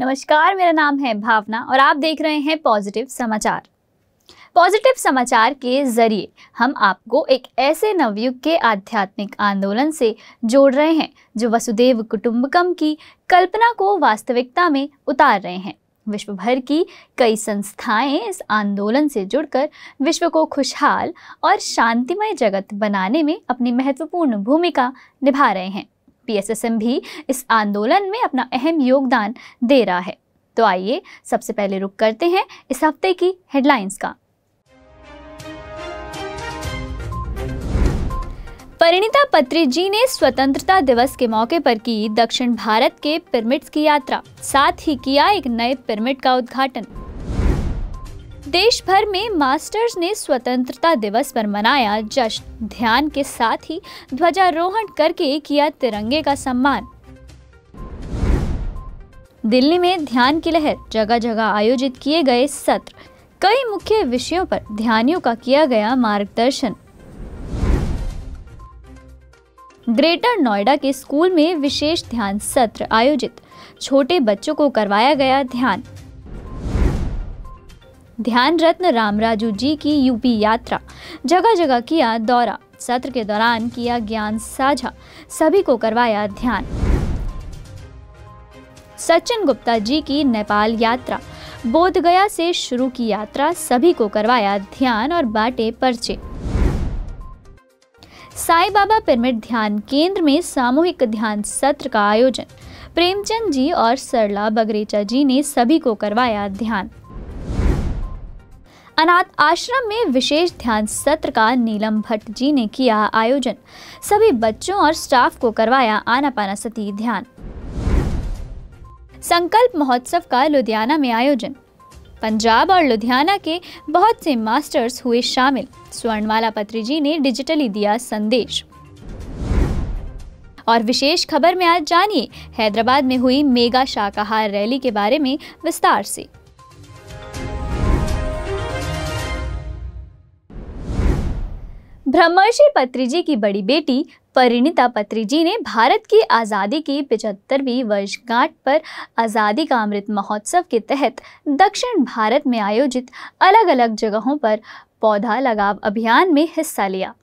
नमस्कार, मेरा नाम है भावना और आप देख रहे हैं पॉजिटिव समाचार। पॉजिटिव समाचार के जरिए हम आपको एक ऐसे नवयुग के आध्यात्मिक आंदोलन से जोड़ रहे हैं जो वसुदेव कुटुंबकम की कल्पना को वास्तविकता में उतार रहे हैं। विश्व भर की कई संस्थाएं इस आंदोलन से जुड़कर विश्व को खुशहाल और शांतिमय जगत बनाने में अपनी महत्वपूर्ण भूमिका निभा रहे हैं। PSSM भी इस आंदोलन में अपना अहम योगदान दे रहा है। तो आइए सबसे पहले रुक करते हैं इस हफ्ते की हेडलाइंस का। परिणीता पत्री जी ने स्वतंत्रता दिवस के मौके पर की दक्षिण भारत के पिरामिड्स की यात्रा, साथ ही किया एक नए पिरामिड का उद्घाटन। देश भर में मास्टर्स ने स्वतंत्रता दिवस पर मनाया जश्न, ध्यान के साथ ही ध्वजारोहण करके किया तिरंगे का सम्मान। दिल्ली में ध्यान की लहर, जगह जगह आयोजित किए गए सत्र, कई मुख्य विषयों पर ध्यानियों का किया गया मार्गदर्शन। ग्रेटर नोएडा के स्कूल में विशेष ध्यान सत्र आयोजित, छोटे बच्चों को करवाया गया ध्यान। ध्यान रत्न रामराजू जी की यूपी यात्रा, जगह जगह किया दौरा, सत्र के दौरान किया ज्ञान साझा, सभी को करवाया ध्यान। सचिन गुप्ता जी की नेपाल यात्रा, बोधगया से शुरू की यात्रा, सभी को करवाया ध्यान और बांटे पर्चे। साईं बाबा पिरामिड ध्यान केंद्र में सामूहिक ध्यान सत्र का आयोजन, प्रेमचंद जी और सरला बगरेचा जी ने सभी को करवाया ध्यान। अनाथ आश्रम में विशेष ध्यान सत्र का नीलम भट्ट जी ने किया आयोजन, सभी बच्चों और स्टाफ को करवाया आनापानासती ध्यान। संकल्प महोत्सव का लुधियाना में आयोजन, पंजाब और लुधियाना के बहुत से मास्टर्स हुए शामिल, स्वर्णमाला पत्री जी ने डिजिटली दिया संदेश। और विशेष खबर में आज जानिए हैदराबाद में हुई मेगा शाकाहार रैली के बारे में विस्तार से। ब्रह्मर्षि पत्री जी की बड़ी बेटी परिणीता पत्री जी ने भारत की आज़ादी की 75वीं वर्षगांठ पर आज़ादी का अमृत महोत्सव के तहत दक्षिण भारत में आयोजित अलग अलग जगहों पर पौधा लगाव अभियान में हिस्सा लिया।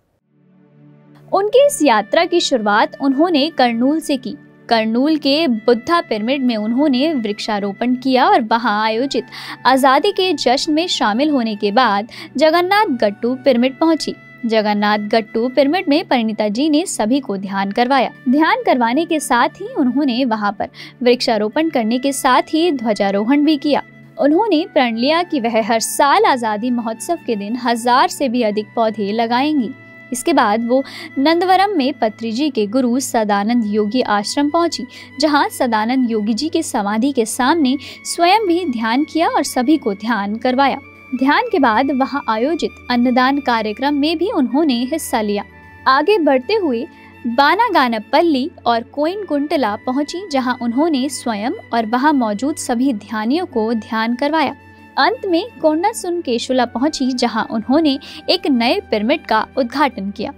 उनकी इस यात्रा की शुरुआत उन्होंने कर्नूल से की। कर्नूल के बुद्धा पिरामिड में उन्होंने वृक्षारोपण किया और वहां आयोजित आज़ादी के जश्न में शामिल होने के बाद जगन्नाथ गट्टू पिरामिड पहुंची। जगन्नाथ गट्टू पिरामिड में परिणीता जी ने सभी को ध्यान करवाया। ध्यान करवाने के साथ ही उन्होंने वहां पर वृक्षारोपण करने के साथ ही ध्वजारोहण भी किया। उन्होंने प्रण लिया कि वह हर साल आज़ादी महोत्सव के दिन 1000 से भी अधिक पौधे लगाएंगी। इसके बाद वो नंदवरम में पत्री जी के गुरु सदानंद योगी आश्रम पहुंची, जहां सदानंद योगी जी के समाधि के सामने स्वयं भी ध्यान किया और सभी को ध्यान करवाया। ध्यान के बाद वहां आयोजित अन्नदान कार्यक्रम में भी उन्होंने हिस्सा लिया। आगे बढ़ते हुए बानागानपल्ली और कोइनकुंटला पहुंची, जहां उन्होंने स्वयं और वहां मौजूद सभी ध्यानियों को ध्यान करवाया। अंत में कोंडासुनकेशुला पहुंची, जहां उन्होंने एक नए पिरामिड का उद्घाटन किया,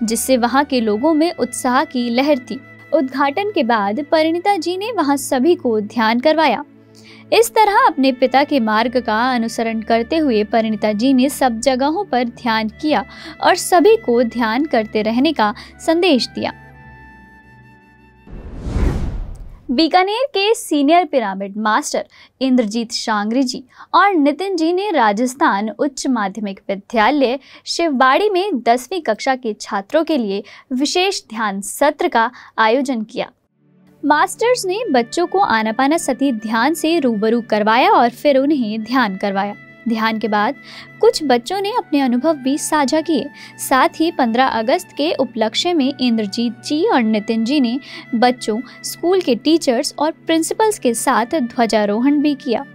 जिससे वहां के लोगों में उत्साह की लहर थी। उद्घाटन के बाद परिणीता जी ने वहां सभी को ध्यान करवाया। इस तरह अपने पिता के मार्ग का अनुसरण करते हुए परिणीता जी ने सब जगहों पर ध्यान किया और सभी को ध्यान करते रहने का संदेश दिया। बीकानेर के senior pyramid master Inderjit Shangri ji और नितिन जी ने राजस्थान उच्च माध्यमिक विद्यालय शिवबाड़ी में 10वीं कक्षा के छात्रों के लिए विशेष ध्यान सत्र का आयोजन किया। मास्टर्स ने बच्चों को आनापानासती ध्यान से रूबरू करवाया और फिर उन्हें ध्यान करवाया। ध्यान के बाद कुछ बच्चों ने अपने अनुभव भी साझा किए। साथ ही 15 अगस्त के उपलक्ष्य में इंद्रजीत जी और नितिन जी ने बच्चों, स्कूल के टीचर्स और प्रिंसिपल्स के साथ ध्वजारोहण भी किया।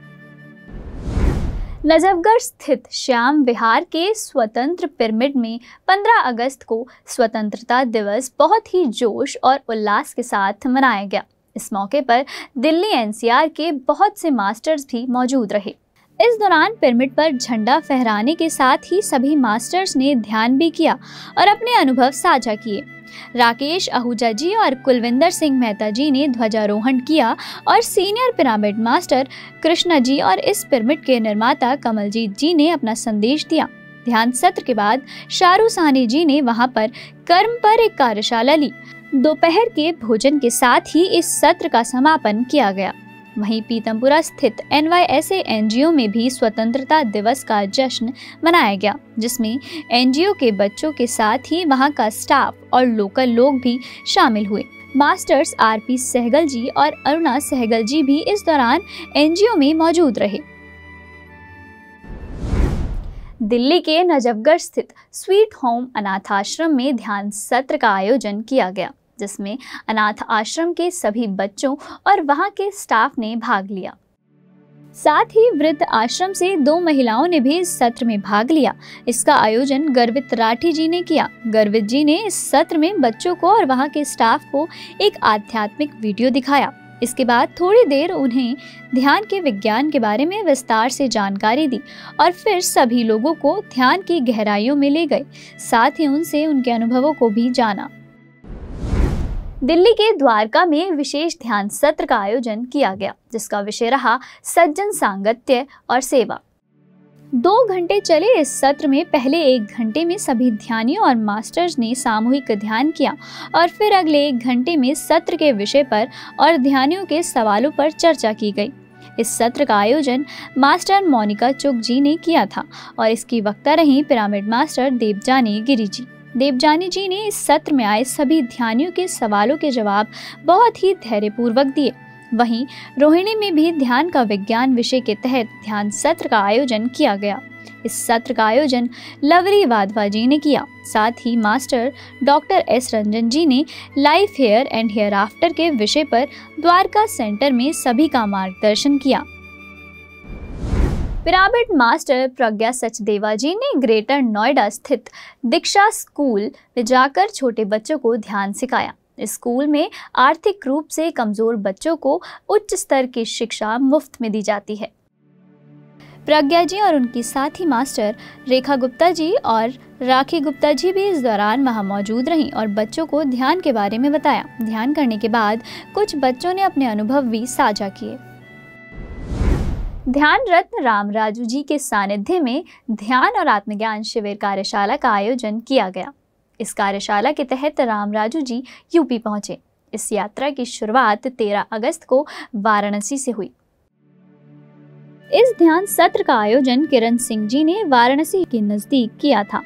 नजफगढ़ स्थित श्याम विहार के स्वतंत्र पिरामिड में 15 अगस्त को स्वतंत्रता दिवस बहुत ही जोश और उल्लास के साथ मनाया गया। इस मौके पर दिल्ली NCR के बहुत से मास्टर्स भी मौजूद रहे। इस दौरान पिरामिड पर झंडा फहराने के साथ ही सभी मास्टर्स ने ध्यान भी किया और अपने अनुभव साझा किए। राकेश आहूजा जी और कुलविंदर सिंह मेहता जी ने ध्वजारोहण किया और senior pyramid master Krishna ji और इस पिरामिड के निर्माता कमलजीत जी ने अपना संदेश दिया। ध्यान सत्र के बाद शारू साहनी जी ने वहां पर कर्म पर एक कार्यशाला ली। दोपहर के भोजन के साथ ही इस सत्र का समापन किया गया। वहीं पीतमपुरा स्थित NYSA NGO में भी स्वतंत्रता दिवस का जश्न मनाया गया, जिसमें NGO के बच्चों के साथ ही वहां का स्टाफ और लोकल लोग भी शामिल हुए। मास्टर्स RP सहगल जी और अरुणा सहगल जी भी इस दौरान NGO में मौजूद रहे। दिल्ली के नजफगढ़ स्थित स्वीट होम अनाथ आश्रम में ध्यान सत्र का आयोजन किया गया, जिसमें अनाथ आश्रम के सभी बच्चों और वहां के स्टाफ ने भाग लिया। साथ ही वृद्ध आश्रम से 2 महिलाओं ने भी इस सत्र में भाग लिया। इसका आयोजन गर्वित राठी जी ने किया। गर्वित जी ने इस सत्र में बच्चों को और वहां के स्टाफ को एक आध्यात्मिक वीडियो दिखाया। इसके बाद थोड़ी देर उन्हें ध्यान के विज्ञान के बारे में विस्तार से जानकारी दी और फिर सभी लोगों को ध्यान की गहराइयों में ले गए। साथ ही उनसे उनके अनुभवों को भी जाना। दिल्ली के द्वारका में विशेष ध्यान सत्र का आयोजन किया गया, जिसका विषय रहा सज्जन सांगत्य और सेवा। 2 घंटे चले इस सत्र में पहले 1 घंटे में सभी ध्यानियों और मास्टर्स ने सामूहिक ध्यान किया और फिर अगले 1 घंटे में सत्र के विषय पर और ध्यानियों के सवालों पर चर्चा की गई। इस सत्र का आयोजन मास्टर मोनिका चुग जी ने किया था और इसकी वक्ता रही पिरामिड मास्टर देवजानी गिरी जी। देवजानी जी ने इस सत्र में आए सभी ध्यानियों के सवालों के जवाब बहुत ही धैर्यपूर्वक दिए। वहीं रोहिणी में भी ध्यान का विज्ञान विषय के तहत ध्यान सत्र का आयोजन किया गया। इस सत्र का आयोजन लवरी वाधवा जी ने किया। साथ ही master doctor S Ranjan ji ने life here and hereafter के विषय पर द्वारका सेंटर में सभी का मार्गदर्शन किया। पिरामिड मास्टर प्रज्ञा सचदेवा जी ने ग्रेटर नोएडा स्थित दीक्षा स्कूल में जाकर छोटे बच्चों को ध्यान सिखाया। इस स्कूल में आर्थिक रूप से कमजोर बच्चों को उच्च स्तर की शिक्षा मुफ्त में दी जाती है। प्रज्ञा जी और उनकी साथी मास्टर रेखा गुप्ता जी और राखी गुप्ता जी भी इस दौरान वहां मौजूद रहीं और बच्चों को ध्यान के बारे में बताया। ध्यान करने के बाद कुछ बच्चों ने अपने अनुभव भी साझा किए। ध्यान रत्न राम राजू जी के सानिध्य में ध्यान और आत्मज्ञान शिविर कार्यशाला का आयोजन किया गया। इस कार्यशाला के तहत राम राजू जी यूपी पहुंचे। इस यात्रा की शुरुआत 13 अगस्त को वाराणसी से हुई। इस ध्यान सत्र का आयोजन किरण सिंह जी ने वाराणसी के नजदीक किया था।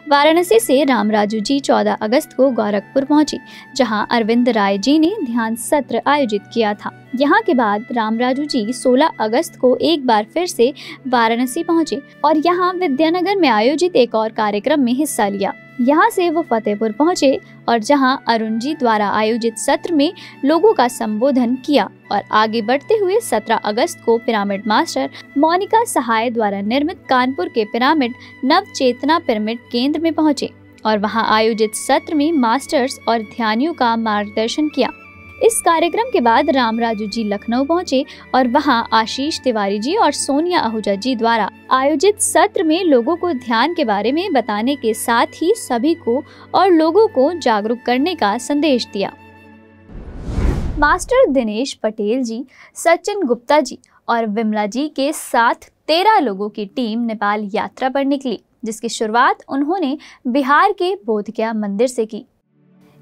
वाराणसी से राम राजू जी 14 अगस्त को गोरखपुर पहुंचे, जहां अरविंद राय जी ने ध्यान सत्र आयोजित किया था। यहाँ के बाद राम राजू जी 16 अगस्त को एक बार फिर से वाराणसी पहुंचे और यहाँ विद्यानगर में आयोजित एक और कार्यक्रम में हिस्सा लिया। यहाँ से वो फतेहपुर पहुंचे और जहाँ अरुण जी द्वारा आयोजित सत्र में लोगों का संबोधन किया और आगे बढ़ते हुए 17 अगस्त को पिरामिड मास्टर मोनिका सहाय द्वारा निर्मित कानपुर के पिरामिड नव चेतना पिरामिड केंद्र में पहुंचे और वहां आयोजित सत्र में मास्टर्स और ध्यानियों का मार्गदर्शन किया। इस कार्यक्रम के बाद राम राजू जी लखनऊ पहुंचे और वहां आशीष तिवारी जी और सोनिया आहूजा जी द्वारा आयोजित सत्र में लोगों को ध्यान के बारे में बताने के साथ ही सभी को और लोगों को जागरूक करने का संदेश दिया। मास्टर दिनेश पटेल जी, सचिन गुप्ता जी और विमला जी के साथ 13 लोगों की टीम नेपाल यात्रा पर निकली, जिसकी शुरुआत उन्होंने बिहार के बोधगया मंदिर से की।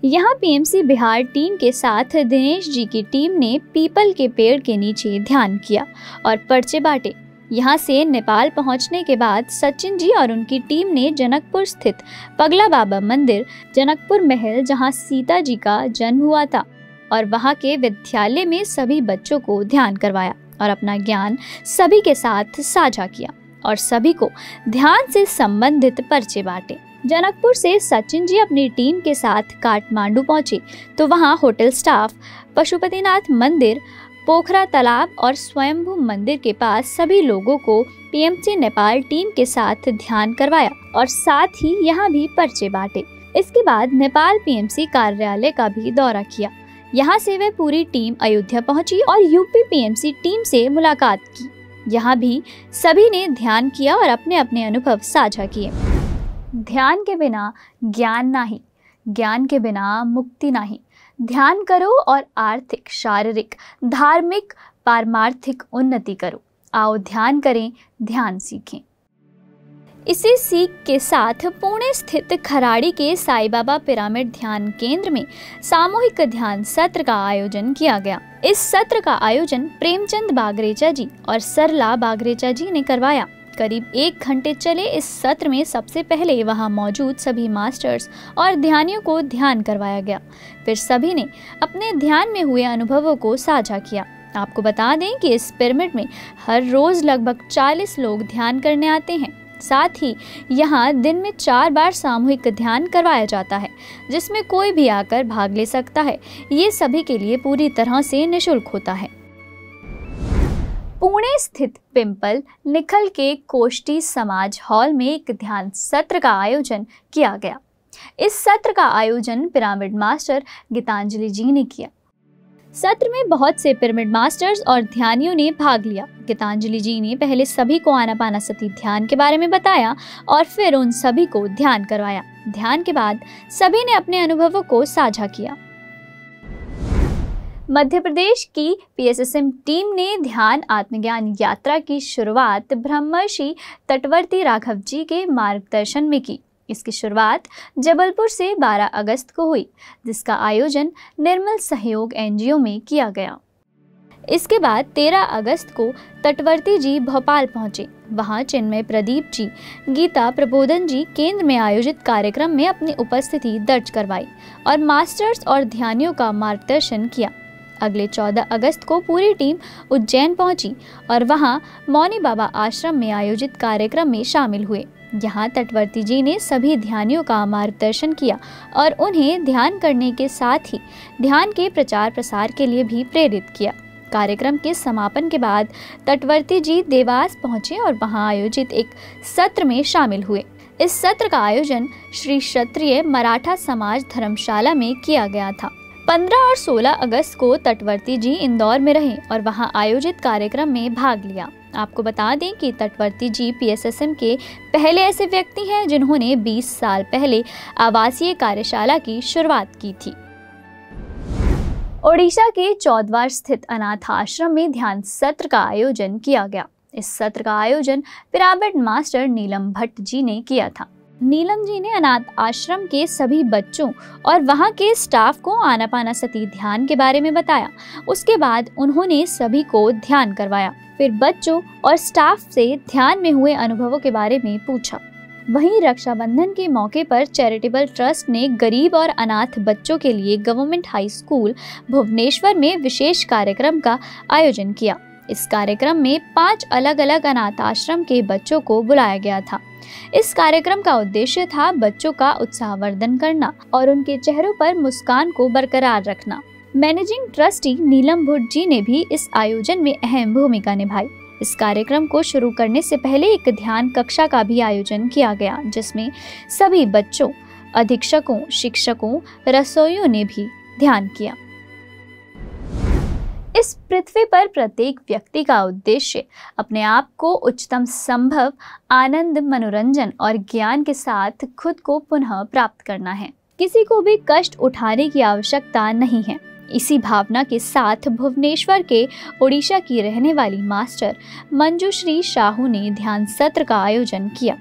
यहाँ PMC बिहार टीम के साथ दिनेश जी की टीम ने पीपल के पेड़ के नीचे ध्यान किया और पर्चे बांटे। यहाँ से नेपाल पहुँचने के बाद सचिन जी और उनकी टीम ने जनकपुर स्थित पगला बाबा मंदिर, जनकपुर महल जहाँ सीता जी का जन्म हुआ था, और वहाँ के विद्यालय में सभी बच्चों को ध्यान करवाया और अपना ज्ञान सभी के साथ साझा किया और सभी को ध्यान से संबंधित पर्चे बांटे। जनकपुर से सचिन जी अपनी टीम के साथ काठमांडू पहुंचे तो वहां होटल स्टाफ पशुपतिनाथ मंदिर, पोखरा तालाब और स्वयंभू मंदिर के पास सभी लोगों को PMC नेपाल टीम के साथ ध्यान करवाया और साथ ही यहाँ भी पर्चे बांटे। इसके बाद नेपाल PMC कार्यालय का भी दौरा किया। यहाँ से वे पूरी टीम अयोध्या पहुंची और UP PMC टीम से मुलाकात की। यहाँ भी सभी ने ध्यान किया और अपने अपने अनुभव साझा किए। ध्यान के बिना ज्ञान नाही, ज्ञान के बिना मुक्ति नहीं। ध्यान करो और आर्थिक, शारीरिक, धार्मिक, पारमार्थिक उन्नति करो। आओ ध्यान करें, ध्यान सीखें। इसी सीख के साथ पुणे स्थित खराड़ी के साईं बाबा पिरामिड ध्यान केंद्र में सामूहिक ध्यान सत्र का आयोजन किया गया। इस सत्र का आयोजन प्रेमचंद बागरेचा जी और सरला बागरेचा जी ने करवाया। करीब 1 घंटे चले इस सत्र में सबसे पहले वहां मौजूद सभी मास्टर्स और ध्यानियों को ध्यान करवाया गया। फिर सभी ने अपने ध्यान में हुए अनुभवों को साझा किया। आपको बता दें कि इस पिरामिड में हर रोज लगभग 40 लोग ध्यान करने आते हैं। साथ ही यहाँ दिन में 4 बार सामूहिक ध्यान करवाया जाता है, जिसमें कोई भी आकर भाग ले सकता है। ये सभी के लिए पूरी तरह से निःशुल्क होता है। पुणे स्थित पिंपल निखल के कोष्टी समाज हॉल में एक ध्यान सत्र का आयोजन किया गया। इस सत्र का आयोजन पिरामिड मास्टर गीतांजलि जी ने किया। सत्र में बहुत से पिरामिड मास्टर्स और ध्यानियों ने भाग लिया। गीतांजलि जी ने पहले सभी को आनापानसति ध्यान के बारे में बताया और फिर उन सभी को ध्यान करवाया। ध्यान के बाद सभी ने अपने अनुभवों को साझा किया। मध्य प्रदेश की PSSM टीम ने ध्यान आत्मज्ञान यात्रा की शुरुआत ब्रह्मर्षि तटवर्ती राघव जी के मार्गदर्शन में की। इसकी शुरुआत जबलपुर से 12 अगस्त को हुई, जिसका आयोजन निर्मल सहयोग NGO में किया गया। इसके बाद 13 अगस्त को तटवर्ती जी भोपाल पहुंचे। वहां चिन्मय प्रदीप जी, गीता प्रबोधन जी केंद्र में आयोजित कार्यक्रम में अपनी उपस्थिति दर्ज करवाई और मास्टर्स और ध्यानियों का मार्गदर्शन किया। अगले 14 अगस्त को पूरी टीम उज्जैन पहुंची और वहां मौनी बाबा आश्रम में आयोजित कार्यक्रम में शामिल हुए। यहाँ तटवर्ती जी ने सभी ध्यानियों का मार्गदर्शन किया और उन्हें ध्यान करने के साथ ही ध्यान के प्रचार प्रसार के लिए भी प्रेरित किया। कार्यक्रम के समापन के बाद तटवर्ती जी देवास पहुंचे और वहां आयोजित एक सत्र में शामिल हुए। इस सत्र का आयोजन श्री क्षत्रिय मराठा समाज धर्मशाला में किया गया था। 15 और 16 अगस्त को तटवर्ती जी इंदौर में रहे और वहां आयोजित कार्यक्रम में भाग लिया। आपको बता दें कि तटवर्ती जी PSSM के पहले ऐसे व्यक्ति हैं जिन्होंने 20 साल पहले आवासीय कार्यशाला की शुरुआत की थी। ओडिशा के चौद्वार स्थित अनाथ आश्रम में ध्यान सत्र का आयोजन किया गया। इस सत्र का आयोजन पिरामिड मास्टर नीलम भट्ट जी ने किया था। नीलम जी ने अनाथ आश्रम के सभी बच्चों और वहां के स्टाफ को आनापानसति ध्यान के बारे में बताया। उसके बाद उन्होंने सभी को ध्यान करवाया। फिर बच्चों और स्टाफ से ध्यान में हुए अनुभवों के बारे में पूछा। वहीं रक्षाबंधन के मौके पर चैरिटेबल ट्रस्ट ने गरीब और अनाथ बच्चों के लिए गवर्नमेंट हाई स्कूल भुवनेश्वर में विशेष कार्यक्रम का आयोजन किया। इस कार्यक्रम में 5 अलग अलग अनाथ आश्रम के बच्चों को बुलाया गया था। इस कार्यक्रम का उद्देश्य था बच्चों का उत्साहवर्धन करना और उनके चेहरों पर मुस्कान को बरकरार रखना। मैनेजिंग ट्रस्टी नीलम भट्ट जी ने भी इस आयोजन में अहम भूमिका निभाई। इस कार्यक्रम को शुरू करने से पहले एक ध्यान कक्षा का भी आयोजन किया गया, जिसमें सभी बच्चों, अधीक्षकों, शिक्षकों, रसोइयों ने भी ध्यान किया। इस पृथ्वी पर प्रत्येक व्यक्ति का उद्देश्य अपने आप को उच्चतम संभव आनंद, मनोरंजन और ज्ञान के साथ खुद को पुनः प्राप्त करना है। किसी को भी कष्ट उठाने की आवश्यकता नहीं है। इसी भावना के साथ भुवनेश्वर के ओडिशा की रहने वाली मास्टर मंजूश्री साहू ने ध्यान सत्र का आयोजन किया।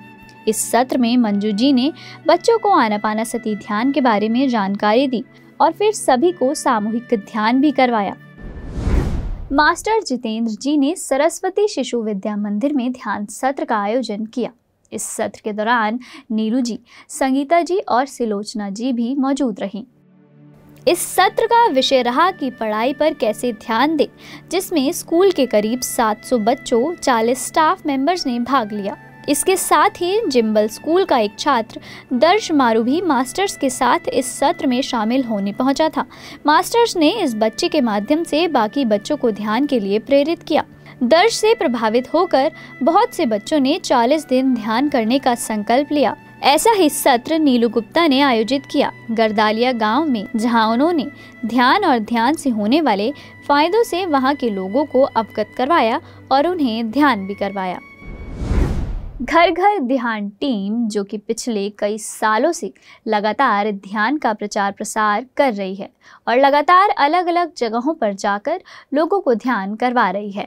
इस सत्र में मंजू जी ने बच्चों को आनापानसति ध्यान के बारे में जानकारी दी और फिर सभी को सामूहिक ध्यान भी करवाया। मास्टर जितेंद्र जी ने सरस्वती शिशु विद्या मंदिर में ध्यान सत्र का आयोजन किया। इस सत्र के दौरान नीलू जी, संगीता जी और सिलोचना जी भी मौजूद रहीं। इस सत्र का विषय रहा कि पढ़ाई पर कैसे ध्यान दें, जिसमें स्कूल के करीब 700 बच्चों, 40 स्टाफ मेंबर्स ने भाग लिया। इसके साथ ही जिम्बल स्कूल का एक छात्र दर्श मारू भी मास्टर्स के साथ इस सत्र में शामिल होने पहुंचा था। मास्टर्स ने इस बच्चे के माध्यम से बाकी बच्चों को ध्यान के लिए प्रेरित किया। दर्श से प्रभावित होकर बहुत से बच्चों ने 40 दिन ध्यान करने का संकल्प लिया। ऐसा ही सत्र नीलू गुप्ता ने आयोजित किया गरदालिया गांव में, जहां उन्होंने ध्यान और ध्यान से होने वाले फायदों से वहां के लोगों को अवगत करवाया और उन्हें ध्यान भी करवाया। घर घर ध्यान टीम, जो कि पिछले कई सालों से लगातार ध्यान का प्रचार प्रसार कर रही है और लगातार अलग अलग जगहों पर जाकर लोगों को ध्यान करवा रही है।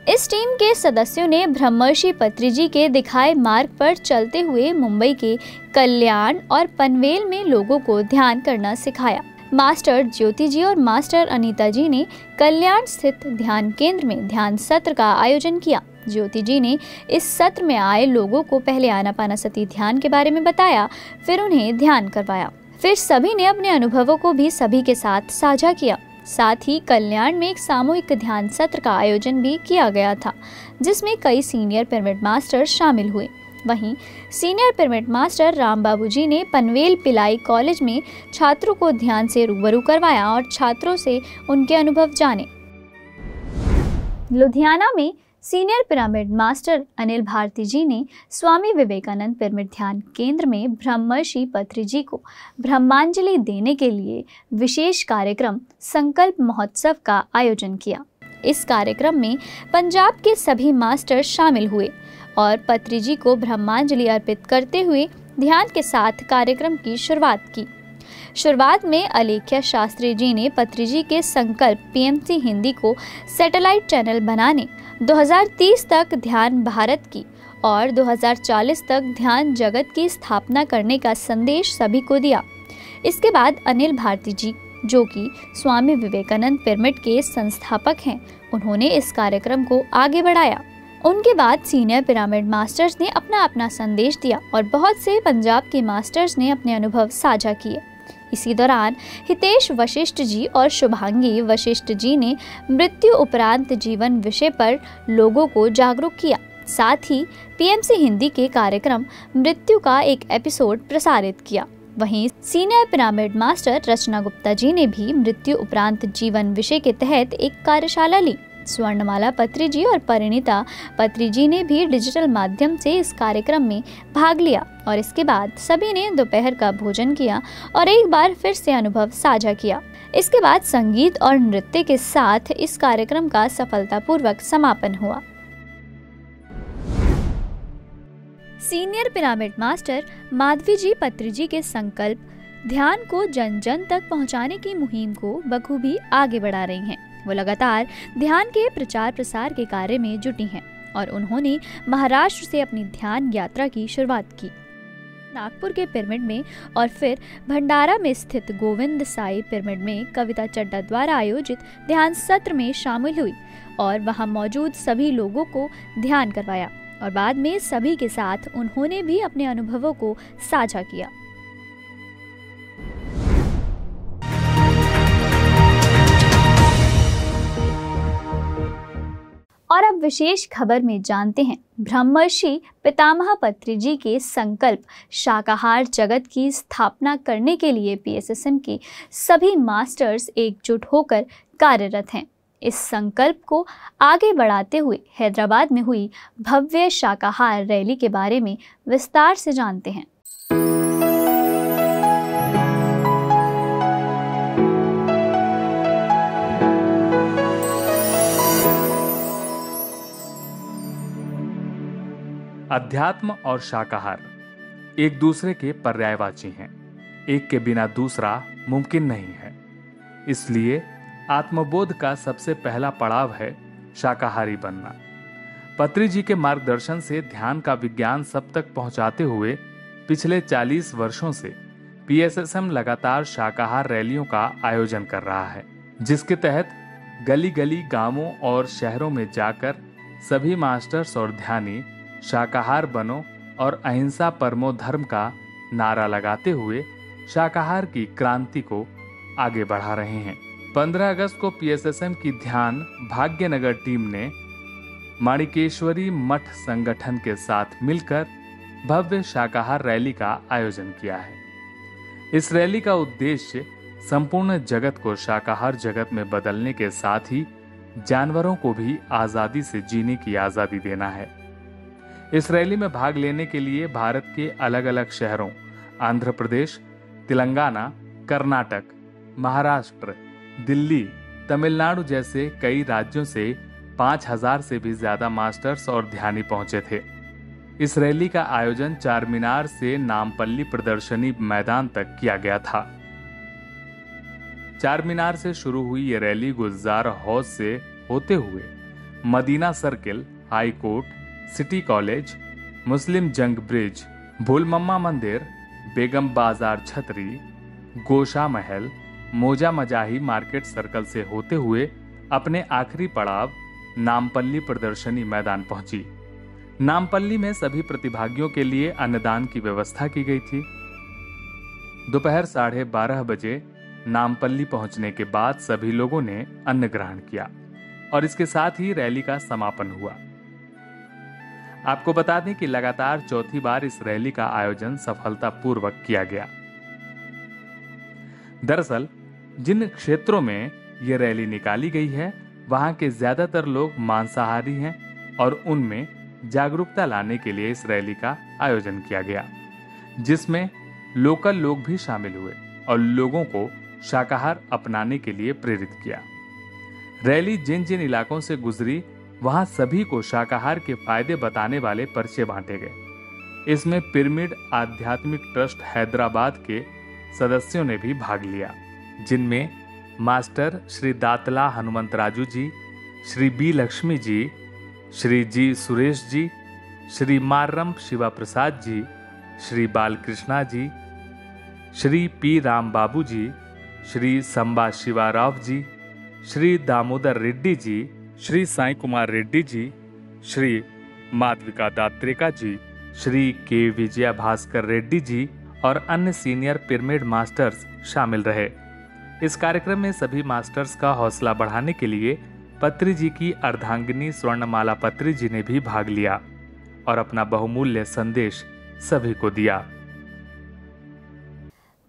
इस टीम के सदस्यों ने ब्रह्मर्षि पत्री जी के दिखाए मार्ग पर चलते हुए मुंबई के कल्याण और पनवेल में लोगों को ध्यान करना सिखाया। मास्टर ज्योति जी और मास्टर अनीता जी ने कल्याण स्थित ध्यान केंद्र में ध्यान सत्र का आयोजन किया। ज्योति जी ने इस सत्र में आए लोगों को पहले आनापानसति ध्यान के बारे में बताया, फिर उन्हें ध्यान करवाया। फिर सभी ने अपने अनुभवों को भी सभी के साथ साझा किया। साथ ही कल्याण में एक सामूहिक ध्यान सत्र का आयोजन भी किया गया था, जिसमें कई सीनियर पिरामिड मास्टर शामिल हुए। वहीं सीनियर पिरामिड मास्टर राम बाबू जी ने पनवेल पिलाई कॉलेज में छात्रों को ध्यान से रूबरू करवाया और छात्रों से उनके अनुभव जाने। लुधियाना में senior pyramid master Anil Bharti ji ने स्वामी विवेकानंद पिरामिड ध्यान केंद्र में ब्रह्मर्षि पत्री जी को ब्रह्मांजलि देने के लिए विशेष कार्यक्रम संकल्प महोत्सव का आयोजन किया। इस कार्यक्रम में पंजाब के सभी मास्टर शामिल हुए और पत्री जी को ब्रह्मांजलि अर्पित करते हुए ध्यान के साथ कार्यक्रम की शुरुआत की। शुरुआत में अलेख्या शास्त्री जी ने पत्री जी के संकल्प पीएमसी हिंदी को सैटेलाइट चैनल बनाने, 2030 तक ध्यान भारत की और 2040 तक ध्यान जगत की स्थापना करने का संदेश सभी को दिया। इसके बाद अनिल भारती जी, जो कि स्वामी विवेकानंद पिरामिड के संस्थापक हैं, उन्होंने इस कार्यक्रम को आगे बढ़ाया। उनके बाद सीनियर पिरामिड मास्टर्स ने अपना अपना संदेश दिया और बहुत से पंजाब के मास्टर्स ने अपने अनुभव साझा किए। इसी दौरान हितेश वशिष्ठ जी और शुभांगी वशिष्ठ जी ने मृत्यु उपरांत जीवन विषय पर लोगों को जागरूक किया। साथ ही पीएमसी हिंदी के कार्यक्रम मृत्यु का एक एपिसोड प्रसारित किया। वहीं सीनियर पिरामिड मास्टर रचना गुप्ता जी ने भी मृत्यु उपरांत जीवन विषय के तहत एक कार्यशाला ली। स्वर्णमाला पत्री जी और परिणीता पत्री जी ने भी डिजिटल माध्यम से इस कार्यक्रम में भाग लिया और इसके बाद सभी ने दोपहर का भोजन किया और एक बार फिर से अनुभव साझा किया। इसके बाद संगीत और नृत्य के साथ इस कार्यक्रम का सफलतापूर्वक समापन हुआ। सीनियर पिरामिड मास्टर माधवी जी पत्री जी के संकल्प ध्यान को जन जन तक पहुंचाने की मुहिम को बखूबी आगे बढ़ा रही हैं। वो लगातार ध्यान के प्रचार प्रसार के कार्य में जुटी हैं और उन्होंने महाराष्ट्र से अपनी ध्यान यात्रा की शुरुआत की। नागपुर के पिरामिड में और फिर भंडारा में स्थित गोविंद साई पिरामिड में कविता चड्डा द्वारा आयोजित ध्यान सत्र में शामिल हुई और वहां मौजूद सभी लोगों को ध्यान करवाया और बाद में सभी के साथ उन्होंने भी अपने अनुभवों को साझा किया। और अब विशेष खबर में जानते हैं ब्रह्मर्षि पितामह पत्री जी के संकल्प शाकाहार जगत की स्थापना करने के लिए पीएसएसएम के सभी मास्टर्स एकजुट होकर कार्यरत हैं। इस संकल्प को आगे बढ़ाते हुए हैदराबाद में हुई भव्य शाकाहार रैली के बारे में विस्तार से जानते हैं। अध्यात्म और शाकाहार एक दूसरे के पर्यायवाची हैं। एक के बिना दूसरा मुमकिन नहीं है। इसलिए आत्मबोध का सबसे पहला पड़ाव है शाकाहारी बनना। पत्री जी के मार्गदर्शन से ध्यान का विज्ञान सब तक पहुंचाते हुए पिछले 40 वर्षों से पीएसएसएम लगातार शाकाहार रैलियों का आयोजन कर रहा है, जिसके तहत गली गली गांवों और शहरों में जाकर सभी मास्टर्स और ध्यानी शाकाहार बनो और अहिंसा परमो धर्म का नारा लगाते हुए शाकाहार की क्रांति को आगे बढ़ा रहे हैं। 15 अगस्त को पीएसएसएम की ध्यान भाग्यनगर टीम ने माणिकेश्वरी मठ संगठन के साथ मिलकर भव्य शाकाहार रैली का आयोजन किया है। इस रैली का उद्देश्य संपूर्ण जगत को शाकाहार जगत में बदलने के साथ ही जानवरों को भी आजादी से जीने की आजादी देना है। इस रैली में भाग लेने के लिए भारत के अलग अलग शहरों आंध्र प्रदेश, तेलंगाना, कर्नाटक, महाराष्ट्र, दिल्ली, तमिलनाडु जैसे कई राज्यों से 5000 से भी ज्यादा मास्टर्स और ध्यानी पहुंचे थे। इस रैली का आयोजन चार मीनार से नामपल्ली प्रदर्शनी मैदान तक किया गया था। चार मीनार से शुरू हुई ये रैली गुलजार हाउस से होते हुए Madina circle, high court, city college, Muslim Jung bridge, भूलमम्मा मंदिर, बेगम बाजार छतरी, गोशा महल, मोजा मजाही मार्केट सर्कल से होते हुए अपने आखिरी पड़ाव नामपल्ली प्रदर्शनी मैदान पहुंची। नामपल्ली में सभी प्रतिभागियों के लिए अन्नदान की व्यवस्था की गई थी। दोपहर 12:30 बजे नामपल्ली पहुंचने के बाद सभी लोगों ने अन्न ग्रहण किया और इसके साथ ही रैली का समापन हुआ। आपको बता दें कि लगातार चौथी बार इस रैली का आयोजन सफलतापूर्वक किया गया। दरअसल जिन क्षेत्रों में यह रैली निकाली गई है वहां के ज्यादातर लोग मांसाहारी हैं और उनमें जागरूकता लाने के लिए इस रैली का आयोजन किया गया, जिसमें लोकल लोग भी शामिल हुए और लोगों को शाकाहार अपनाने के लिए प्रेरित किया। रैली जिन जिन इलाकों से गुजरी वहां सभी को शाकाहार के फायदे बताने वाले पर्चे बांटे गए। इसमें पिरामिड आध्यात्मिक ट्रस्ट हैदराबाद के सदस्यों ने भी भाग लिया, जिनमें मास्टर श्री दातला हनुमंतराजू जी, श्री बी लक्ष्मी जी, श्री जी सुरेश जी, श्री मार्रम शिवा प्रसाद जी, श्री बालकृष्णा जी, श्री पी राम बाबू जी, श्री संबा शिवाराव जी, श्री दामोदर रेड्डी जी, श्री साई कुमार रेड्डी जी, श्री माधविका दात्रेका जी, श्री के विजया भास्कर रेड्डी जी और अन्य सीनियर पिरामिड मास्टर्स शामिल रहे। इस कार्यक्रम में सभी मास्टर्स का हौसला बढ़ाने के लिए पत्री जी की अर्धांगिनी स्वर्णमाला पत्री जी ने भी भाग लिया और अपना बहुमूल्य संदेश सभी को दिया।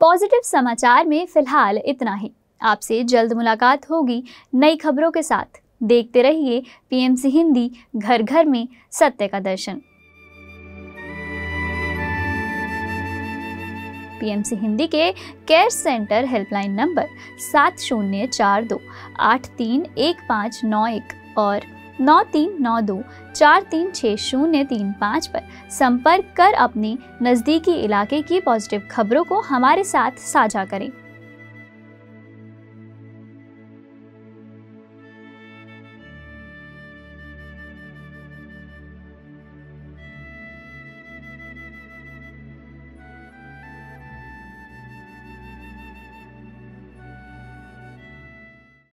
पॉजिटिव समाचार में फिलहाल इतना ही। आपसे जल्द मुलाकात होगी नई खबरों के साथ। देखते रहिए पीएमसी हिंदी, घर घर में सत्य का दर्शन। पीएमसी हिंदी के केयर सेंटर हेल्पलाइन नंबर 7042831591 और 9392436035 पर संपर्क कर अपनी नज़दीकी इलाके की पॉजिटिव खबरों को हमारे साथ साझा करें।